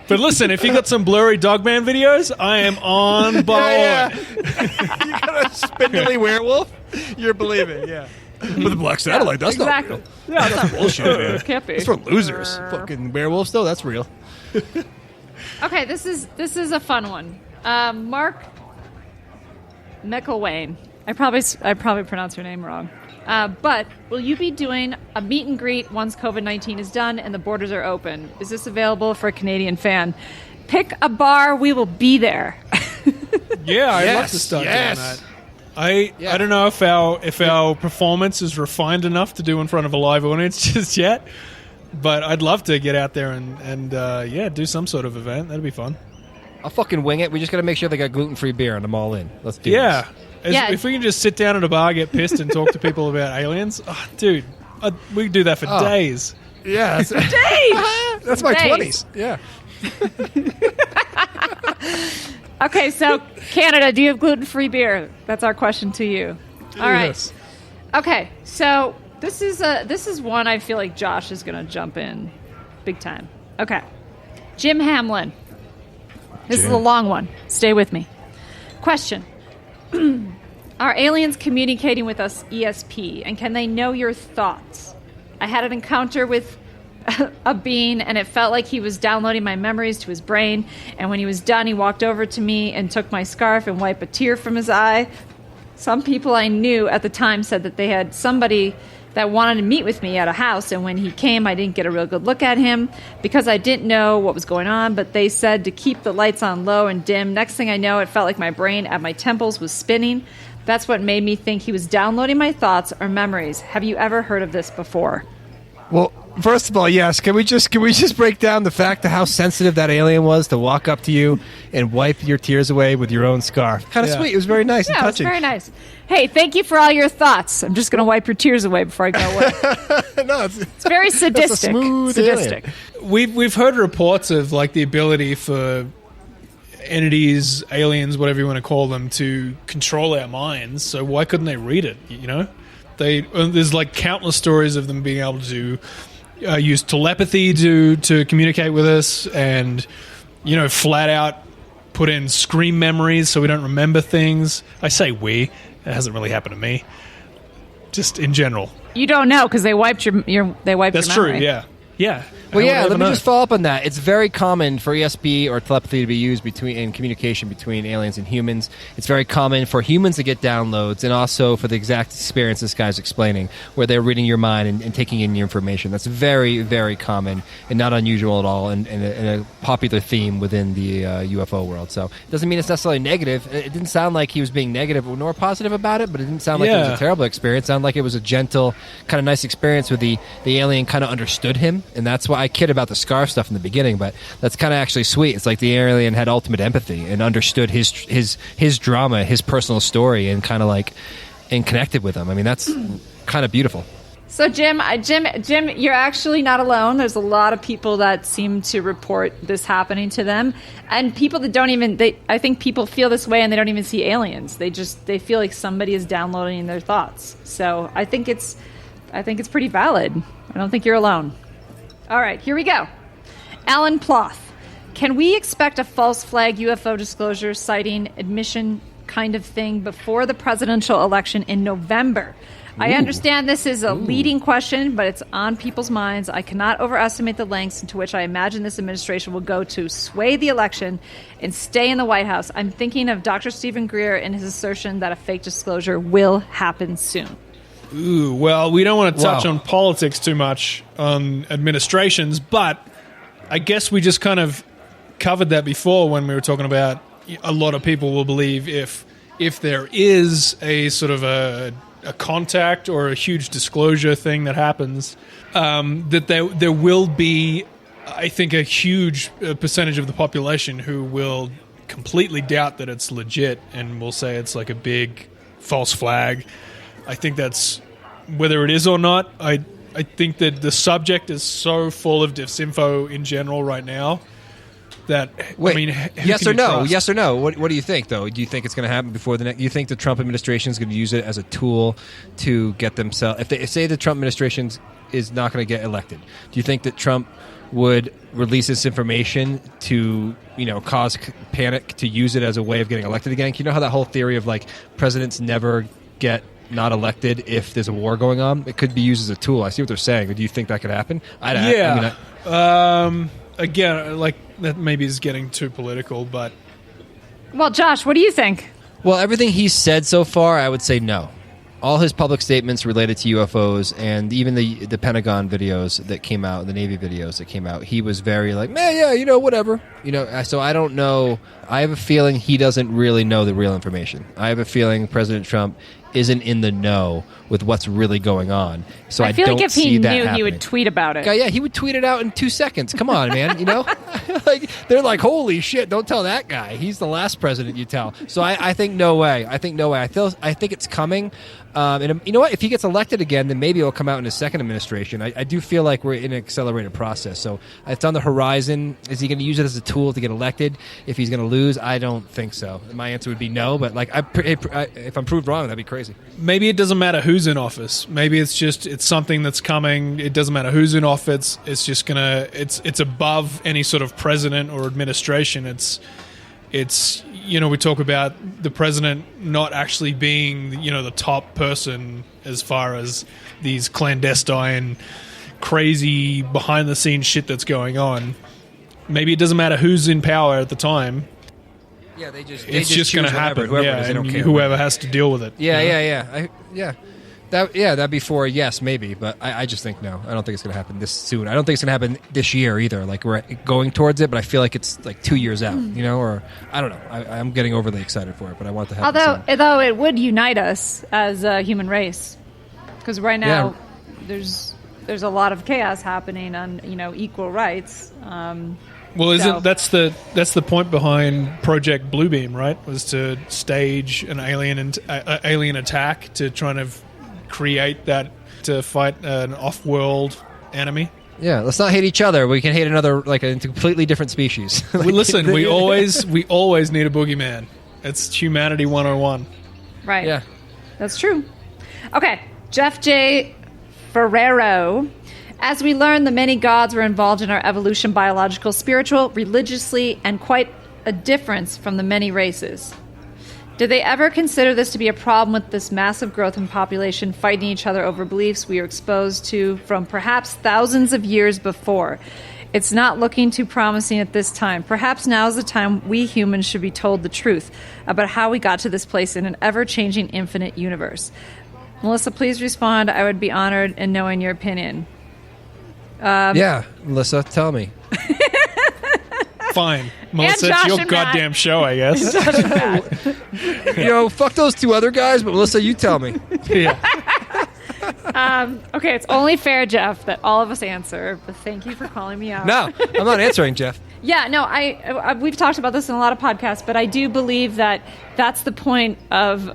But listen, if you got some blurry Dogman videos, I am on board. You got a spindly werewolf? You're believing, yeah. With the black satellite, that's not real. Yeah, That's bullshit, man. Can't be. That's for losers. Fucking werewolves, though, that's real. Okay, this is a fun one. Mark McElwain. I probably pronounced your name wrong. But will you be doing a meet and greet once COVID-19 is done and the borders are open? Is this available for a Canadian fan? Pick a bar. We will be there. Yeah, I'd love to start doing that. I don't know if our performance is refined enough to do in front of a live audience just yet, but I'd love to get out there and do some sort of event. That'd be fun. I'll fucking wing it. We just got to make sure they got gluten-free beer and I'm all in. Let's do this. If we can just sit down at a bar, get pissed, and talk to people about aliens, dude, we could do that for days. Yeah. Days! That's my Days. 20s. Yeah. Okay, so Canada, do you have gluten-free beer? That's our question to you. All right. Okay, so this is one I feel like Josh is going to jump in big time. Okay. Jim Hamlin. This is a long one. Stay with me. Question. Are aliens communicating with us ESP, and can they know your thoughts? I had an encounter with a being, and it felt like he was downloading my memories to his brain, and when he was done, he walked over to me and took my scarf and wiped a tear from his eye. Some people I knew at the time said that they had somebody that wanted to meet with me at a house, and when he came, I didn't get a real good look at him because I didn't know what was going on, but they said to keep the lights on low and dim. Next thing I know, it felt like my brain at my temples was spinning. That's what made me think he was downloading my thoughts or memories. Have you ever heard of this before? Well, first of all, yes. Can we just break down the fact of how sensitive that alien was to walk up to you and wipe your tears away with your own scarf? Kind of sweet. It was very nice and touching. Yeah, it was very nice. Hey, thank you for all your thoughts. I'm just going to wipe your tears away before I go away. No, it's very sadistic. Sadistic. We've heard reports of like the ability for entities, aliens, whatever you want to call them, to control our minds. So why couldn't they read it? You know, there's like countless stories of them being able to use telepathy to communicate with us, and flat out put in screen memories so we don't remember things. I say we. It hasn't really happened to me. Just in general. You don't know because they wiped your memory. That's true. Yeah. Yeah. Well, let me just follow up on that. It's very common for ESP or telepathy to be used in communication between aliens and humans. It's very common for humans to get downloads, and also for the exact experience this guy's explaining, where they're reading your mind and taking in your information. That's very, very common and not unusual at all, and a popular theme within the UFO world. So it doesn't mean it's necessarily negative. It didn't sound like he was being negative nor positive about it, but it didn't sound like it was a terrible experience. It sounded like it was a gentle, kind of nice experience where the alien kind of understood him, and that's why I kid about the scarf stuff in the beginning, but that's kind of actually sweet. It's like the alien had ultimate empathy and understood his drama, his personal story, and kind of and connected with him. I mean, that's kind of beautiful. So Jim, you're actually not alone. There's a lot of people that seem to report this happening to them, and people that don't even. I think people feel this way and they don't even see aliens. They feel like somebody is downloading their thoughts. So I think it's pretty valid. I don't think you're alone. All right, here we go. Alan Ploth. Can we expect a false flag UFO disclosure, sighting, admission kind of thing before the presidential election in November? I understand this is a leading question, but it's on people's minds. I cannot overestimate the lengths into which I imagine this administration will go to sway the election and stay in the White House. I'm thinking of Dr. Stephen Greer and his assertion that a fake disclosure will happen soon. Ooh, well, we don't want to touch on politics too much on administrations, but I guess we just kind of covered that before when we were talking about a lot of people will believe if there is a sort of a contact or a huge disclosure thing that happens, that there will be, I think, a huge percentage of the population who will completely doubt that it's legit and will say it's like a big false flag. I think that's, whether it is or not, I think that the subject is so full of disinfo in general right now that, yes or no? Trust? Yes or no? What do you think, though? Do you think it's going to happen before the next? You think the Trump administration is going to use it as a tool to get themselves? If say the Trump administration is not going to get elected, do you think that Trump would release this information to, cause panic, to use it as a way of getting elected again. You know how that whole theory of like presidents never get not elected if there's a war going on? It could be used as a tool. I see what they're saying. Do you think that could happen? Again, like that maybe is getting too political, but... Well, Josh, what do you think? Well, everything he's said so far, I would say no. All his public statements related to UFOs and even the Pentagon videos that came out, the Navy videos that came out, he was very like, man, yeah, whatever. So I don't know. I have a feeling he doesn't really know the real information. I have a feeling President Trump isn't in the know with what's really going on. So I feel don't like if see he that knew, happening. he would tweet about it. Yeah, he would tweet it out in 2 seconds. Come on, man. Like they're like, holy shit! Don't tell that guy. He's the last president you tell. So I think no way. I think it's coming. And you know what? If he gets elected again, then maybe it'll come out in his second administration. I do feel like we're in an accelerated process. So it's on the horizon. Is he going to use it as a tool to get elected? If he's going to lose, I don't think so. My answer would be no. But like, if I'm proved wrong, that'd be crazy. Maybe it doesn't matter who's in office. Maybe it's something that's coming. It doesn't matter who's in office. It's just it's above any sort of president or administration. It's we talk about the president not actually being the top person as far as these clandestine, crazy behind the scenes shit that's going on. Maybe it doesn't matter who's in power at the time. Yeah, it's just going to happen. Whoever has to deal with it. That'd be for a yes, maybe, but I just think no. I don't think it's going to happen this soon. I don't think it's going to happen this year either. Like we're going towards it, but I feel like it's like 2 years out, or I don't know. I'm getting overly excited for it, but I want it to happen Although it would unite us as a human race, because right now there's a lot of chaos happening on equal rights. Well, that's the point behind Project Bluebeam, right? Was to stage an alien attack to try to create that, to fight an off-world enemy. Yeah, let's not hate each other. We can hate another, like a completely different species. Listen, we always need a boogeyman. It's humanity 101. Right. Yeah, that's true. Okay, Jeff J. Ferrero. As we learn, the many gods were involved in our evolution, biological, spiritual, religiously, and quite a difference from the many races. Did they ever consider this to be a problem with this massive growth in population fighting each other over beliefs we are exposed to from perhaps thousands of years before? It's not looking too promising at this time. Perhaps now is the time we humans should be told the truth about how we got to this place in an ever-changing infinite universe. Melissa, please respond. I would be honored in knowing your opinion. Melissa, tell me. Fine. Melissa, it's your goddamn show, I guess. Fuck those two other guys, but Melissa, you tell me. Yeah. Okay, it's only fair, Jeff, that all of us answer, but thank you for calling me out. No, I'm not answering, Jeff. Yeah, no, we've talked about this in a lot of podcasts, but I do believe that that's the point of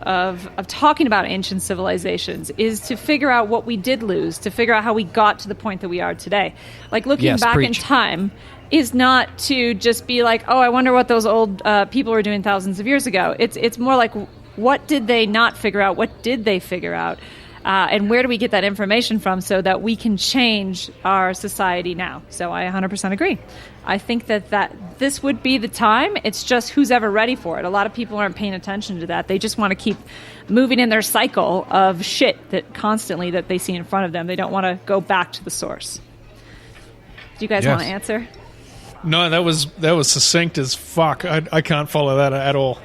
talking about ancient civilizations, is to figure out what we did lose, to figure out how we got to the point that we are today. Like looking back in time is not to just be like, oh, I wonder what those old people were doing thousands of years ago. It's more like, what did they not figure out? What did they figure out? And where do we get that information from so that we can change our society now? So I 100% agree. I think that this would be the time. It's just who's ever ready for it. A lot of people aren't paying attention to that. They just want to keep moving in their cycle of shit that they see in front of them. They don't want to go back to the source. Do you guys want to answer? No, that was succinct as fuck. I can't follow that at all.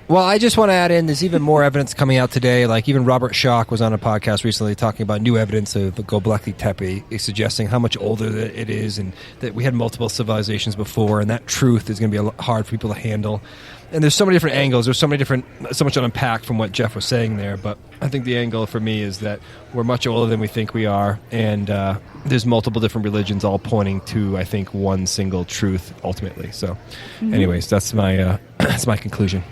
Well, I just want to add in, there's even more evidence coming out today. Like even Robert Schoch was on a podcast recently talking about new evidence of Göbekli Tepe, suggesting how much older it is and that we had multiple civilizations before, and that truth is going to be hard for people to handle. And there's so many different angles. There's so much to unpack from what Jeff was saying there. But I think the angle for me is that we're much older than we think we are, and there's multiple different religions all pointing to, I think, one single truth ultimately. So, anyways, that's my conclusion.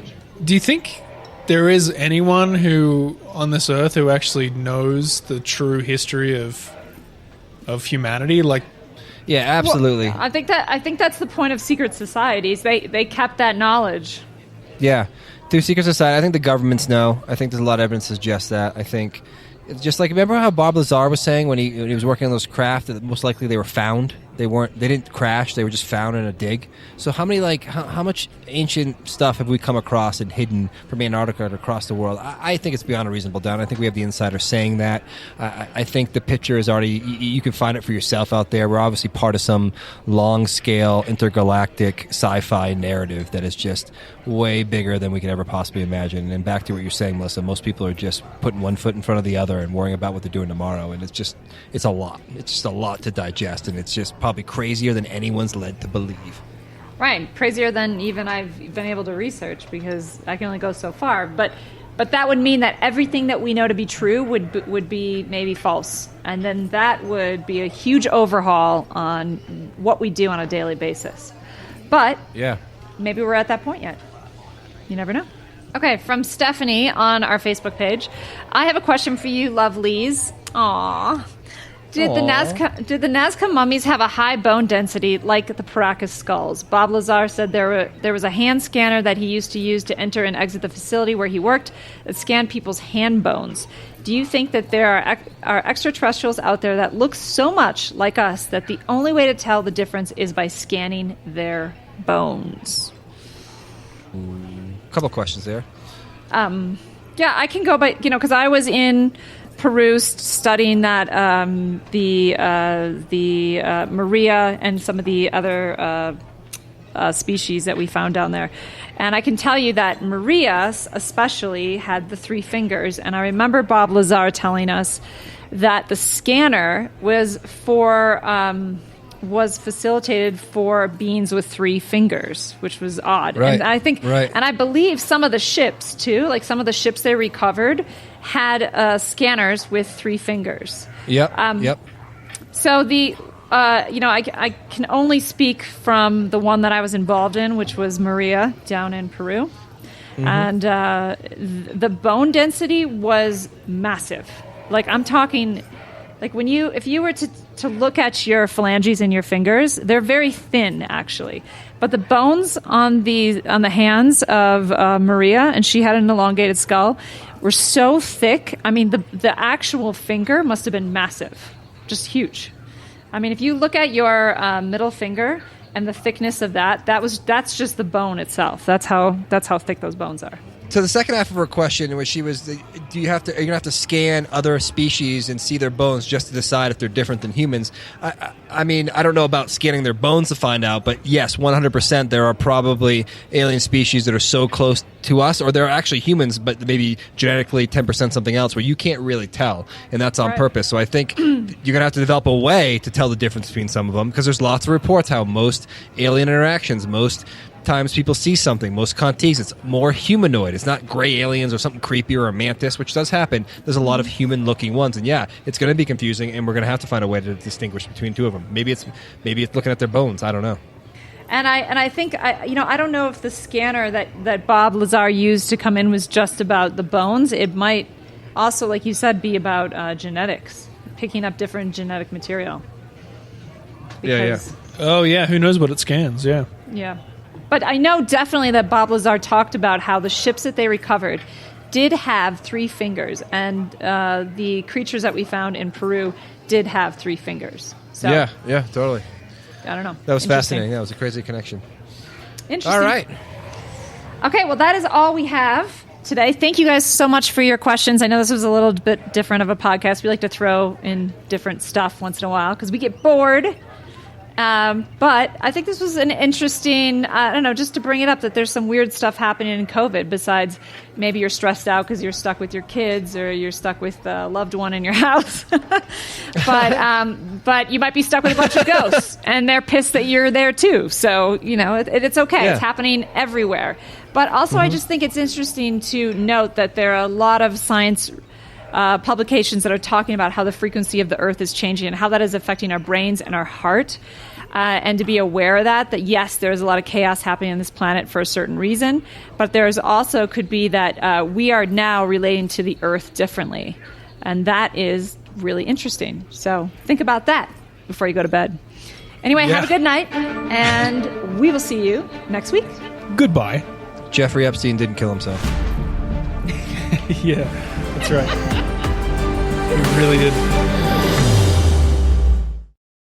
Do you think there is anyone who on this earth who actually knows the true history of humanity? Like, yeah, absolutely. Well, I think that's the point of secret societies. They kept that knowledge. Yeah, through secret society, I think the governments know. I think there's a lot of evidence to suggest that. I think it's just like, remember how Bob Lazar was saying when he was working on those craft that most likely they were found They didn't crash. They were just found in a dig. So how many how much ancient stuff have we come across and hidden from Antarctica and across the world? I think it's beyond a reasonable doubt. I think we have the insider saying that. I think the picture is already. You can find it for yourself out there. We're obviously part of some long-scale intergalactic sci-fi narrative that is just way bigger than we could ever possibly imagine. And back to what you're saying, Melissa, most people are just putting one foot in front of the other and worrying about what they're doing tomorrow. And it's a lot. It's just a lot to digest, and it's just probably crazier than anyone's led to believe. Right, crazier than even I've been able to research, because I can only go so far. But that would mean that everything that we know to be true would be maybe false, and then that would be a huge overhaul on what we do on a daily basis. But yeah, maybe we're at that point yet. You never know. Okay, from Stephanie on our Facebook page. I have a question for you, lovelies. Aww. Did the Nazca mummies have a high bone density like the Paracas skulls? Bob Lazar said there was a hand scanner that he used to enter and exit the facility where he worked that scanned people's hand bones. Do you think that there are extraterrestrials out there that look so much like us that the only way to tell the difference is by scanning their bones? A couple questions there. Yeah, I can go by, because I was in Peru studying that the Maria and some of the other species that we found down there. And I can tell you that Maria especially had the 3 fingers. And I remember Bob Lazar telling us that the scanner was facilitated for beings with 3 fingers, which was odd. Right. And I think, and I believe some of the ships too, like some of the ships they recovered, had scanners with 3 fingers. Yep. So the, I can only speak from the one that I was involved in, which was Maria down in Peru. Mm-hmm. And the bone density was massive. Like I'm talking, like if you were to look at your phalanges in your fingers, they're very thin actually. But the bones on the hands of Maria, and she had an elongated skull, were so thick. I mean, the actual finger must have been massive, just huge. I mean, if you look at your middle finger and the thickness of that's just the bone itself. That's how thick those bones are. So the second half of her question, where she was, are you going to have to scan other species and see their bones just to decide if they're different than humans? I mean, I don't know about scanning their bones to find out, but yes, 100% there are probably alien species that are so close to us, or they're actually humans, but maybe genetically 10% something else, where you can't really tell, and that's on purpose. So I think you're going to have to develop a way to tell the difference between some of them, because there's lots of reports how most alien interactions, most times people see something, most contacts, it's more humanoid. It's not gray aliens or something creepy or a mantis, which does happen. There's a lot of human-looking ones, and yeah, it's going to be confusing, and we're going to have to find a way to distinguish between 2 of them. Maybe it's looking at their bones. I don't know. And I think I don't know if the scanner that Bob Lazar used to come in was just about the bones. It might also, like you said, be about genetics, picking up different genetic material. Because, Oh yeah, who knows what it scans? Yeah. Yeah. But I know definitely that Bob Lazar talked about how the ships that they recovered did have 3 fingers, and the creatures that we found in Peru did have 3 fingers. So yeah, totally. I don't know. That was fascinating. That was a crazy connection. Interesting. All right. Okay, well, that is all we have today. Thank you guys so much for your questions. I know this was a little bit different of a podcast. We like to throw in different stuff once in a while because we get bored. But I think this was an interesting, I don't know, just to bring it up that there's some weird stuff happening in COVID besides maybe you're stressed out because you're stuck with your kids or you're stuck with a loved one in your house. But you might be stuck with a bunch of ghosts and they're pissed that you're there too. So, it's okay. Yeah. It's happening everywhere. But also I just think it's interesting to note that there are a lot of science publications that are talking about how the frequency of the Earth is changing and how that is affecting our brains and our heart. And to be aware of that yes, there's a lot of chaos happening on this planet for a certain reason, but there's also could be that we are now relating to the Earth differently. And that is really interesting. So think about that before you go to bed. Anyway, have a good night, and we will see you next week. Goodbye. Jeffrey Epstein didn't kill himself. Yeah, that's right. He really did.